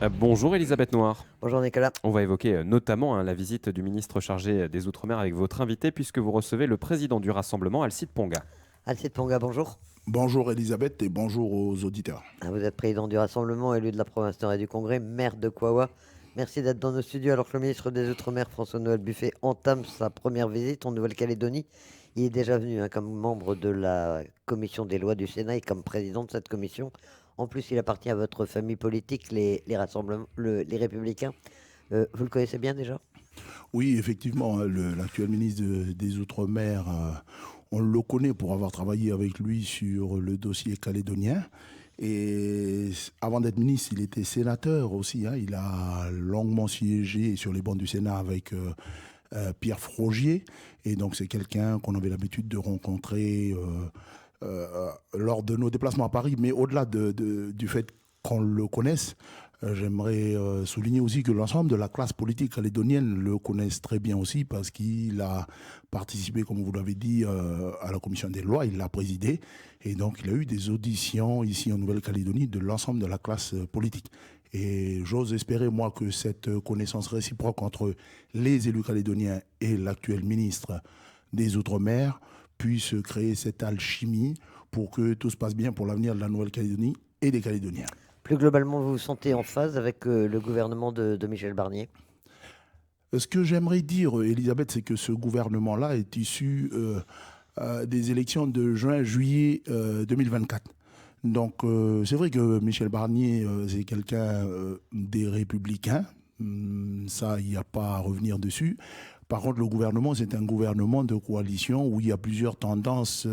Bonjour Elisabeth Noir. Bonjour Nicolas. On va évoquer notamment la visite du ministre chargé des Outre-mer avec votre invité puisque vous recevez le président du rassemblement, Alcide Ponga. Alcide Ponga, bonjour. Bonjour Elisabeth et bonjour aux auditeurs. Vous êtes président du Rassemblement, élu de la province Nord et du Congrès, maire de Kouawa. Merci d'être dans nos studios alors que le ministre des Outre-mer, François-Noël Buffet, entame sa première visite en Nouvelle-Calédonie. Il est déjà venu comme membre de la commission des lois du Sénat et comme président de cette commission. En plus, il appartient à votre famille politique, les rassemblements, les Républicains. Vous le connaissez bien déjà? Oui, effectivement, l'actuel ministre des Outre-mer, on le connaît pour avoir travaillé avec lui sur le dossier calédonien. Et avant d'être ministre, il était sénateur aussi, hein. Il a longuement siégé sur les bancs du Sénat avec Pierre Frogier. Et donc c'est quelqu'un qu'on avait l'habitude de rencontrer lors de nos déplacements à Paris. Mais au-delà du fait qu'on le connaisse, j'aimerais souligner aussi que l'ensemble de la classe politique calédonienne le connaissent très bien aussi parce qu'il a participé, comme vous l'avez dit, à la commission des lois, il l'a présidée. Et donc il a eu des auditions ici en Nouvelle-Calédonie de l'ensemble de la classe politique. Et j'ose espérer, moi, que cette connaissance réciproque entre les élus calédoniens et l'actuel ministre des Outre-mer puisse créer cette alchimie pour que tout se passe bien pour l'avenir de la Nouvelle-Calédonie et des Calédoniens. Plus globalement, vous vous sentez en phase avec le gouvernement de Michel Barnier? Ce que j'aimerais dire, Elisabeth, c'est que ce gouvernement-là est issu des élections de juin-juillet 2024. Donc c'est vrai que Michel Barnier, c'est quelqu'un des Républicains. Ça, il n'y a pas à revenir dessus. Par contre, le gouvernement, c'est un gouvernement de coalition où il y a plusieurs tendances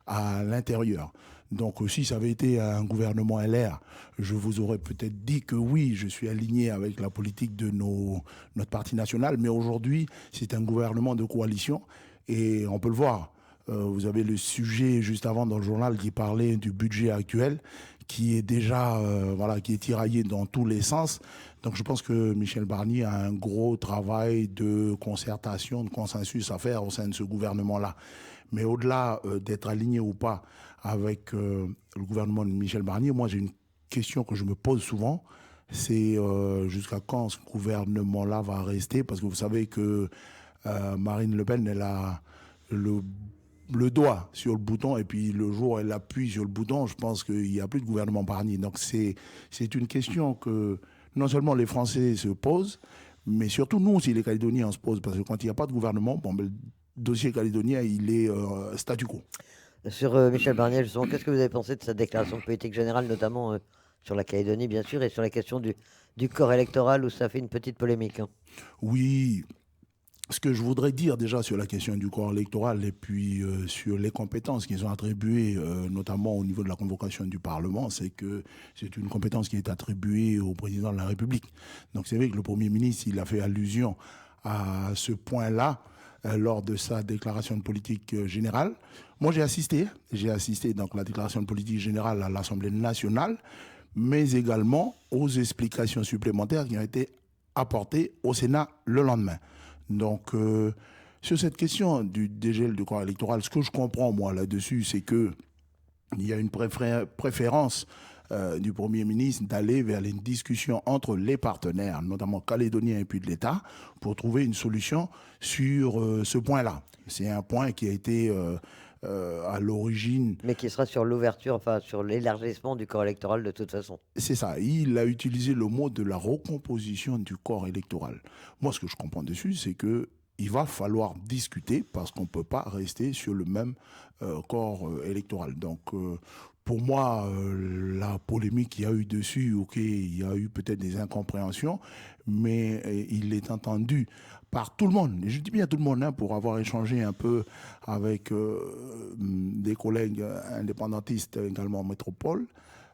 à l'intérieur. Donc si ça avait été un gouvernement LR, je vous aurais peut-être dit que oui, je suis aligné avec la politique de notre parti national, mais aujourd'hui, c'est un gouvernement de coalition et on peut le voir. Vous avez le sujet juste avant dans le journal qui parlait du budget actuel qui est déjà qui est tiraillé dans tous les sens. Donc je pense que Michel Barnier a un gros travail de concertation, de consensus à faire au sein de ce gouvernement-là. Mais au-delà d'être aligné ou pas avec le gouvernement de Michel Barnier, moi j'ai une question que je me pose souvent, c'est jusqu'à quand ce gouvernement-là va rester, parce que vous savez que Marine Le Pen, elle a le doigt sur le bouton, et puis le jour où elle appuie sur le bouton, je pense qu'il n'y a plus de gouvernement Barnier. Donc c'est une question que non seulement les Français se posent, mais surtout nous aussi les Calédoniens on se pose, parce que quand il n'y a pas de gouvernement, le dossier calédonien il est statu quo. Sur Michel Barnier, justement, qu'est-ce que vous avez pensé de sa déclaration de politique générale, notamment sur la Calédonie, bien sûr, et sur la question du corps électoral, où ça fait une petite polémique, hein? Oui, ce que je voudrais dire déjà sur la question du corps électoral et puis sur les compétences qui sont attribuées, notamment au niveau de la convocation du Parlement, c'est que c'est une compétence qui est attribuée au président de la République. Donc c'est vrai que le Premier ministre, il a fait allusion à ce point-là lors de sa déclaration de politique générale. Moi, j'ai assisté donc à la déclaration de politique générale à l'Assemblée nationale, mais également aux explications supplémentaires qui ont été apportées au Sénat le lendemain. Donc, sur cette question du dégel du corps électoral, ce que je comprends, moi, là-dessus, c'est qu'il y a une préférence du Premier ministre d'aller vers une discussion entre les partenaires, notamment calédoniens et puis de l'État, pour trouver une solution sur ce point-là. C'est un point qui a été à l'origine. Mais qui sera sur l'ouverture, enfin sur l'élargissement du corps électoral de toute façon. C'est ça, il a utilisé le mot de la recomposition du corps électoral. Moi, ce que je comprends dessus, c'est que il va falloir discuter parce qu'on ne peut pas rester sur le même corps électoral. Donc, pour moi, la polémique qu'il y a eu dessus, ok, il y a eu peut-être des incompréhensions, mais il est entendu par tout le monde. Et je dis bien tout le monde, hein, pour avoir échangé un peu avec des collègues indépendantistes également en métropole.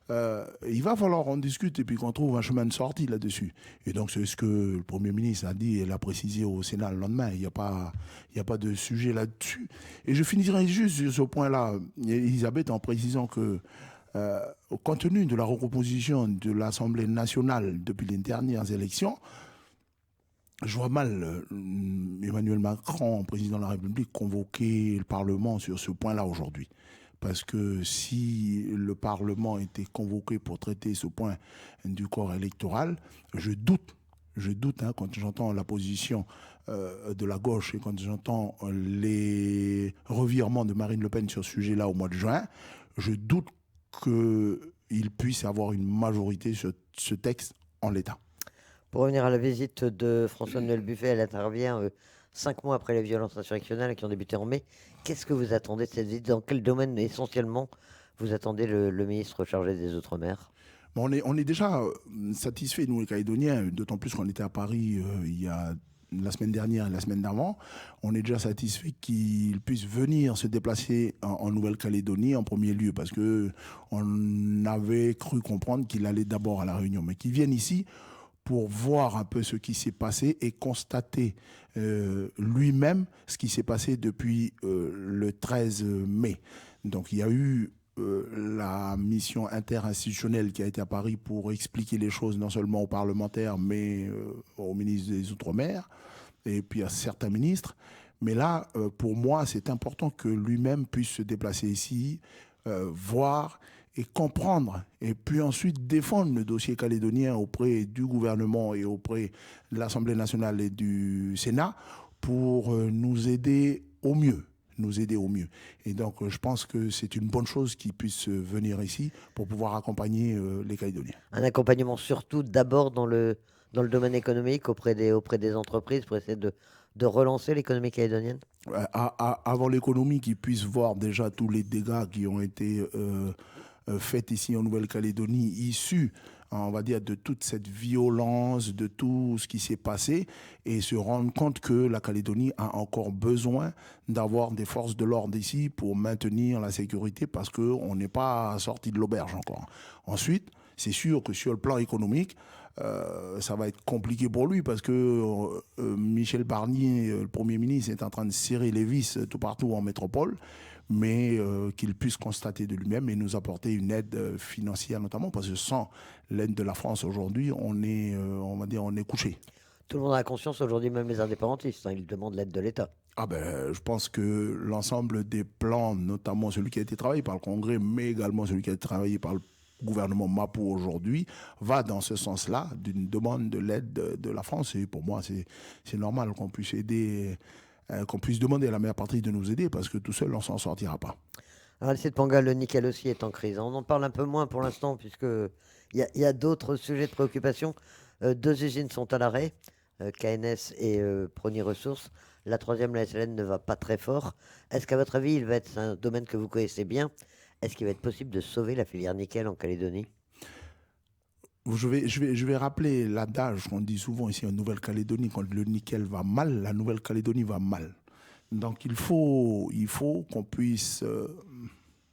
Il va falloir qu'on discute et puis qu'on trouve un chemin de sortie là-dessus. Et donc, c'est ce que le Premier ministre a dit et l'a précisé au Sénat le lendemain. Il n'y a pas de sujet là-dessus. Et je finirai juste sur ce point-là, Elisabeth, en précisant que, compte tenu de la recomposition de l'Assemblée nationale depuis les dernières élections, je vois mal Emmanuel Macron, président de la République, convoquer le Parlement sur ce point-là aujourd'hui. parce que si le Parlement était convoqué pour traiter ce point du corps électoral, je doute. Je doute quand j'entends la position de la gauche et quand j'entends les revirements de Marine Le Pen sur ce sujet-là au mois de juin, je doute qu'il puisse avoir une majorité sur ce texte en l'état. Pour revenir à la visite de François-Noël Buffet, elle intervient 5 mois après les violences insurrectionnelles qui ont débuté en mai. Qu'est-ce que vous attendez de cette visite? Dans quel domaine essentiellement vous attendez le ministre chargé des Outre-mer? Bon, on est déjà satisfaits, nous les Calédoniens, d'autant plus qu'on était à Paris il y a la semaine dernière et la semaine d'avant. On est déjà satisfaits qu'il puisse venir se déplacer en Nouvelle-Calédonie en premier lieu, parce qu'on avait cru comprendre qu'il allait d'abord à La Réunion, mais qu'il vienne ici pour voir un peu ce qui s'est passé et constater lui-même ce qui s'est passé depuis le 13 mai. Donc il y a eu la mission interinstitutionnelle qui a été à Paris pour expliquer les choses non seulement aux parlementaires, mais au ministre des Outre-mer et puis à certains ministres. Mais là, pour moi, c'est important que lui-même puisse se déplacer ici, voir et comprendre, et puis ensuite défendre le dossier calédonien auprès du gouvernement et auprès de l'Assemblée nationale et du Sénat pour nous aider au mieux. Et donc, je pense que c'est une bonne chose qu'ils puissent venir ici pour pouvoir accompagner les Calédoniens. Un accompagnement surtout d'abord dans le domaine économique auprès des entreprises pour essayer de relancer l'économie calédonienne? Avant l'économie, qu'ils puissent voir déjà tous les dégâts qui ont été faits ici en Nouvelle-Calédonie, issus, on va dire, de toute cette violence, de tout ce qui s'est passé, et se rendre compte que la Calédonie a encore besoin d'avoir des forces de l'ordre ici pour maintenir la sécurité, parce qu'on n'est pas sorti de l'auberge encore. Ensuite, c'est sûr que sur le plan économique, ça va être compliqué pour lui, parce que Michel Barnier, le Premier ministre, est en train de serrer les vis tout partout en métropole, mais qu'il puisse constater de lui-même et nous apporter une aide financière notamment, parce que sans l'aide de la France aujourd'hui, on est couché. Tout le monde a conscience aujourd'hui, même les indépendantistes, ils demandent l'aide de l'État. Je pense que l'ensemble des plans, notamment celui qui a été travaillé par le Congrès, mais également celui qui a été travaillé par le gouvernement Mapou aujourd'hui, va dans ce sens-là, d'une demande de l'aide de la France. Et pour moi, c'est normal qu'on puisse aider, qu'on puisse demander à la meilleure partie de nous aider, parce que tout seul, on s'en sortira pas. Alors, le site Panga, le nickel aussi est en crise. On en parle un peu moins pour l'instant, puisqu'il y a d'autres sujets de préoccupation. 2 usines sont à l'arrêt, KNS et Prony Ressources. La troisième, la SLN, ne va pas très fort. Est-ce qu'à votre avis, c'est un domaine que vous connaissez bien, est-ce qu'il va être possible de sauver la filière nickel en Calédonie? Je vais rappeler l'adage qu'on dit souvent ici en Nouvelle-Calédonie: quand le nickel va mal, la Nouvelle-Calédonie va mal. Donc il faut qu'on puisse,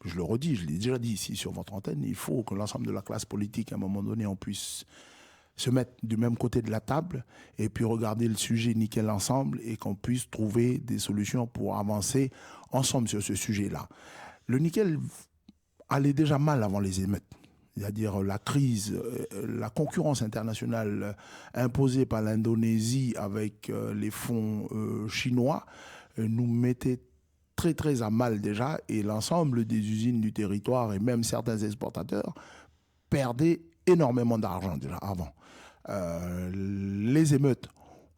je le redis, je l'ai déjà dit ici sur votre antenne, il faut que l'ensemble de la classe politique, à un moment donné, on puisse se mettre du même côté de la table et puis regarder le sujet nickel ensemble, et qu'on puisse trouver des solutions pour avancer ensemble sur ce sujet-là. Le nickel allait déjà mal avant les émeutes. C'est-à-dire la crise, la concurrence internationale imposée par l'Indonésie avec les fonds chinois nous mettait très très à mal déjà, et l'ensemble des usines du territoire et même certains exportateurs perdaient énormément d'argent déjà avant. Les émeutes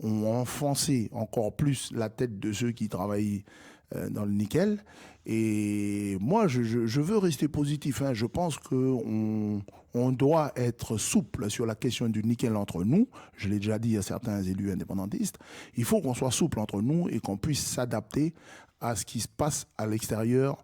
ont enfoncé encore plus la tête de ceux qui travaillaient dans le nickel. Et moi, je veux rester positif. Je pense qu'on doit être souple sur la question du nickel entre nous. Je l'ai déjà dit à certains élus indépendantistes. Il faut qu'on soit souple entre nous et qu'on puisse s'adapter à ce qui se passe à l'extérieur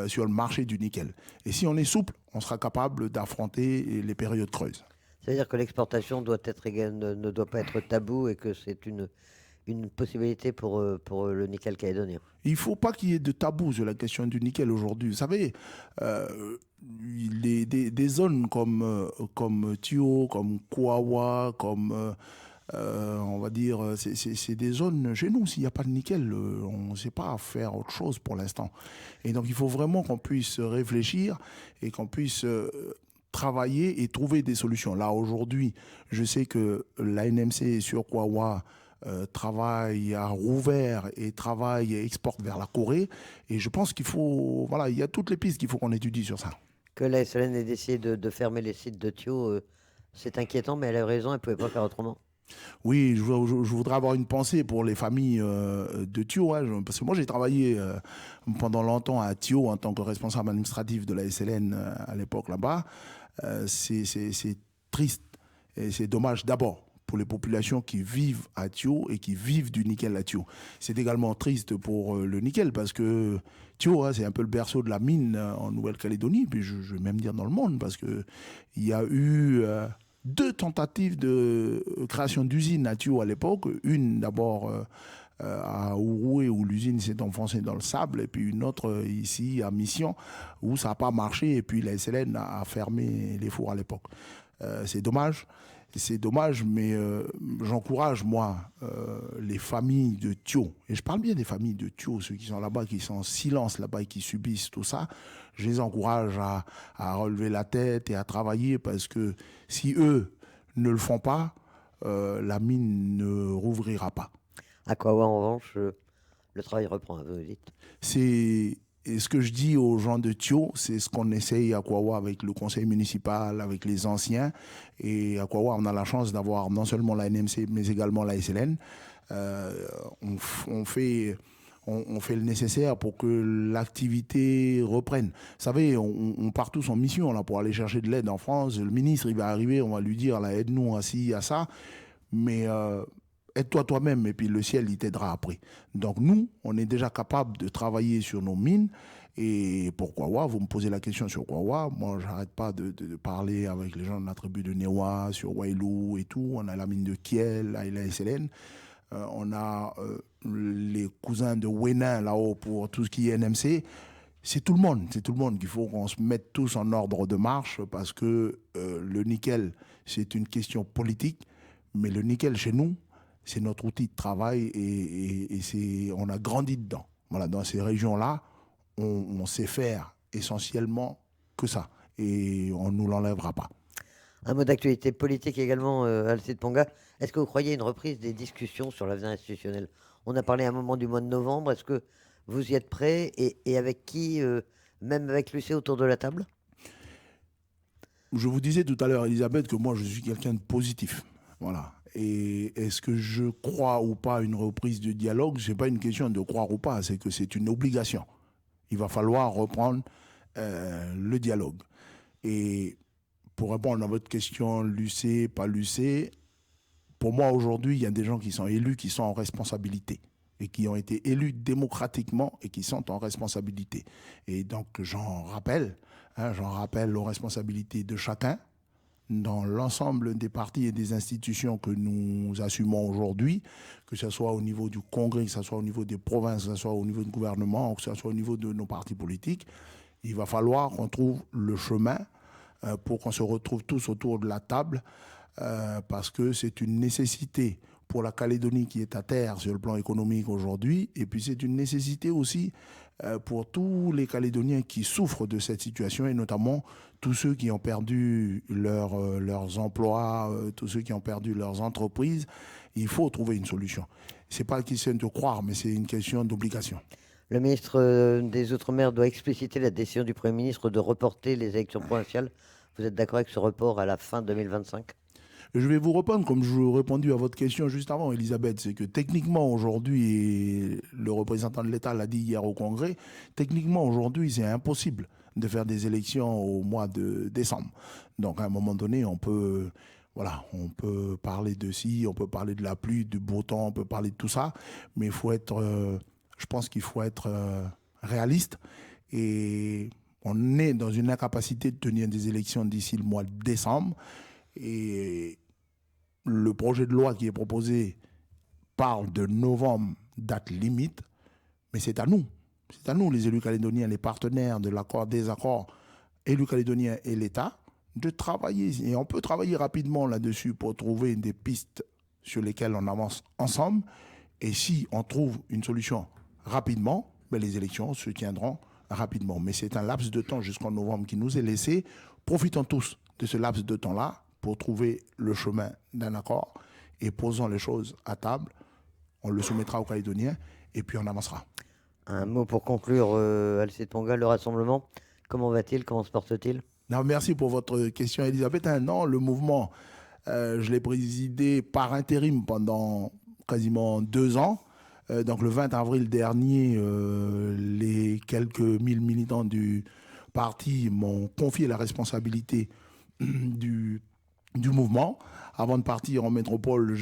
sur le marché du nickel. Et si on est souple, on sera capable d'affronter les périodes creuses. C'est-à-dire que l'exportation ne doit pas être tabou et que c'est une possibilité pour le nickel calédonien. Il ne faut pas qu'il y ait de tabou sur la question du nickel aujourd'hui. Vous savez, des zones comme Tio, comme Kouawa, comme on va dire, c'est des zones chez nous. S'il n'y a pas de nickel, on ne sait pas faire autre chose pour l'instant. Et donc il faut vraiment qu'on puisse réfléchir et qu'on puisse travailler et trouver des solutions. Là aujourd'hui, je sais que la NMC sur Kouawa travaille à Rouvert et travaille et exporte vers la Corée. Et je pense qu'il faut, voilà, il y a toutes les pistes qu'il faut qu'on étudie sur ça. Que la SLN ait décidé de fermer les sites de Thio, c'est inquiétant, mais elle a raison, elle ne pouvait pas faire autrement. Oui, je voudrais avoir une pensée pour les familles de Thio, hein, parce que moi j'ai travaillé pendant longtemps à Thio en tant que responsable administratif de la SLN à l'époque là-bas. C'est triste et c'est dommage d'abord pour les populations qui vivent à Thio et qui vivent du nickel à Thio. C'est également triste pour le nickel parce que Thio, hein, c'est un peu le berceau de la mine en Nouvelle-Calédonie, puis je vais même dire dans le monde, parce qu'il y a eu 2 tentatives de création d'usines à Thio à l'époque. Une d'abord à Ouroué où l'usine s'est enfoncée dans le sable, et puis une autre ici à Mission où ça n'a pas marché, et puis la SLN a fermé les fours à l'époque. C'est dommage. C'est dommage, mais j'encourage, moi, les familles de Thio, et je parle bien des familles de Thio, ceux qui sont là-bas, qui sont en silence là-bas et qui subissent tout ça, je les encourage à relever la tête et à travailler, parce que si eux ne le font pas, la mine ne rouvrira pas. À Kawa, en revanche, le travail reprend, vous dites. Et ce que je dis aux gens de Thio, c'est ce qu'on essaye à Kawa avec le conseil municipal, avec les anciens. Et à Kawa, on a la chance d'avoir non seulement la NMC, mais également la SLN. On fait le nécessaire pour que l'activité reprenne. Vous savez, on part tous en mission là, pour aller chercher de l'aide en France. Le ministre, il va arriver, on va lui dire, là, aide-nous à ci, à ça. Mais aide-toi toi-même, et puis le ciel, il t'aidera après. Donc nous, on est déjà capable de travailler sur nos mines. Et pour Kawa, vous me posez la question sur Kawa. Moi, j'arrête pas de parler avec les gens de la tribu de Newa, sur Wailou et tout. On a la mine de Kiel, là, et la SLN. On a les cousins de Wénin là-haut pour tout ce qui est NMC. C'est tout le monde qu'il faut qu'on se mette tous en ordre de marche, parce que le nickel, c'est une question politique, mais le nickel chez nous, c'est notre outil de travail, et on a grandi dedans. Voilà, dans ces régions-là, on sait faire essentiellement que ça, et on ne nous l'enlèvera pas. Un mot d'actualité politique également, Alcide Ponga. Est-ce que vous croyez à une reprise des discussions sur l'avenir institutionnel? On a parlé à un moment du mois de novembre. Est-ce que vous y êtes prêt, et avec qui, même avec Lucé autour de la table? Je vous disais tout à l'heure, Elisabeth, que moi, je suis quelqu'un de positif. Voilà. Et est-ce que je crois ou pas à une reprise de dialogue? Ce n'est pas une question de croire ou pas, c'est que c'est une obligation. Il va falloir reprendre le dialogue. Et pour répondre à votre question, Lucé, pas Lucé, pour moi, aujourd'hui, il y a des gens qui sont élus, qui sont en responsabilité, et qui ont été élus démocratiquement et qui sont en responsabilité. Et donc, j'en rappelle aux responsabilités de chacun, dans l'ensemble des partis et des institutions que nous assumons aujourd'hui, que ce soit au niveau du Congrès, que ce soit au niveau des provinces, que ce soit au niveau du gouvernement, que ce soit au niveau de nos partis politiques, il va falloir qu'on trouve le chemin pour qu'on se retrouve tous autour de la table, parce que c'est une nécessité pour la Calédonie qui est à terre sur le plan économique aujourd'hui, et puis c'est une nécessité aussi pour tous les Calédoniens qui souffrent de cette situation, et notamment tous ceux qui ont perdu leurs emplois, tous ceux qui ont perdu leurs entreprises. Il faut trouver une solution. Ce n'est pas une question de croire, mais c'est une question d'obligation. Le ministre des Outre-mer doit expliciter la décision du Premier ministre de reporter les élections provinciales. Vous êtes d'accord avec ce report à la fin 2025? Je vais vous répondre comme je vous ai répondu à votre question juste avant, Elisabeth. C'est que techniquement, aujourd'hui, et le représentant de l'État l'a dit hier au Congrès, techniquement, aujourd'hui, c'est impossible de faire des élections au mois de décembre. Donc, à un moment donné, on peut parler de ci, on peut parler de la pluie, du beau temps, on peut parler de tout ça, mais il faut être, je pense qu'il faut être réaliste, et on est dans une incapacité de tenir des élections d'ici le mois de décembre. Et le projet de loi qui est proposé parle de novembre, date limite, mais c'est à nous, les élus calédoniens, les partenaires de l'accord, des accords, élus calédoniens et l'État, de travailler. Et on peut travailler rapidement là-dessus pour trouver des pistes sur lesquelles on avance ensemble. Et si on trouve une solution rapidement, les élections se tiendront rapidement. Mais c'est un laps de temps jusqu'en novembre qui nous est laissé. Profitons tous de ce laps de temps-là pour trouver le chemin d'un accord, et posons les choses à table on le soumettra aux Calédoniens et puis on avancera. Un mot pour conclure, Alcide Ponga, le rassemblement, comment va-t-il? Comment se porte-t-il? Non, merci pour votre question, Elisabeth. Non, le mouvement, je l'ai présidé par intérim pendant quasiment 2 ans. Donc le 20 avril dernier, les quelques 1000 militants du parti m'ont confié la responsabilité du mouvement. Avant de partir en métropole,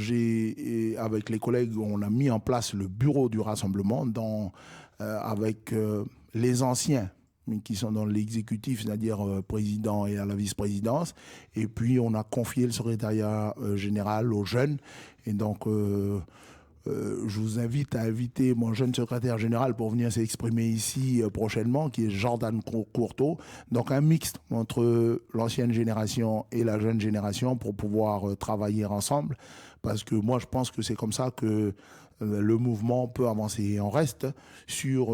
avec les collègues, on a mis en place le bureau du rassemblement avec les anciens qui sont dans l'exécutif, c'est-à-dire président et à la vice-présidence. Et puis, on a confié le secrétariat général aux jeunes. Et donc, je vous invite à inviter mon jeune secrétaire général pour venir s'exprimer ici prochainement, qui est Jordan Courteau. Donc un mixte entre l'ancienne génération et la jeune génération pour pouvoir travailler ensemble. Parce que moi, je pense que c'est comme ça que le mouvement peut avancer. Et on reste sur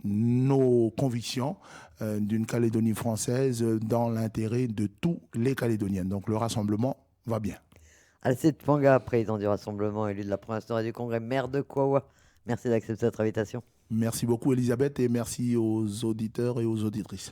nos convictions d'une Calédonie française dans l'intérêt de tous les Calédoniens. Donc le rassemblement va bien. Alcide Ponga, président du Rassemblement, élu de la province nord et du Congrès, maire de Kawa. Merci d'accepter notre invitation. Merci beaucoup, Elisabeth, et merci aux auditeurs et aux auditrices.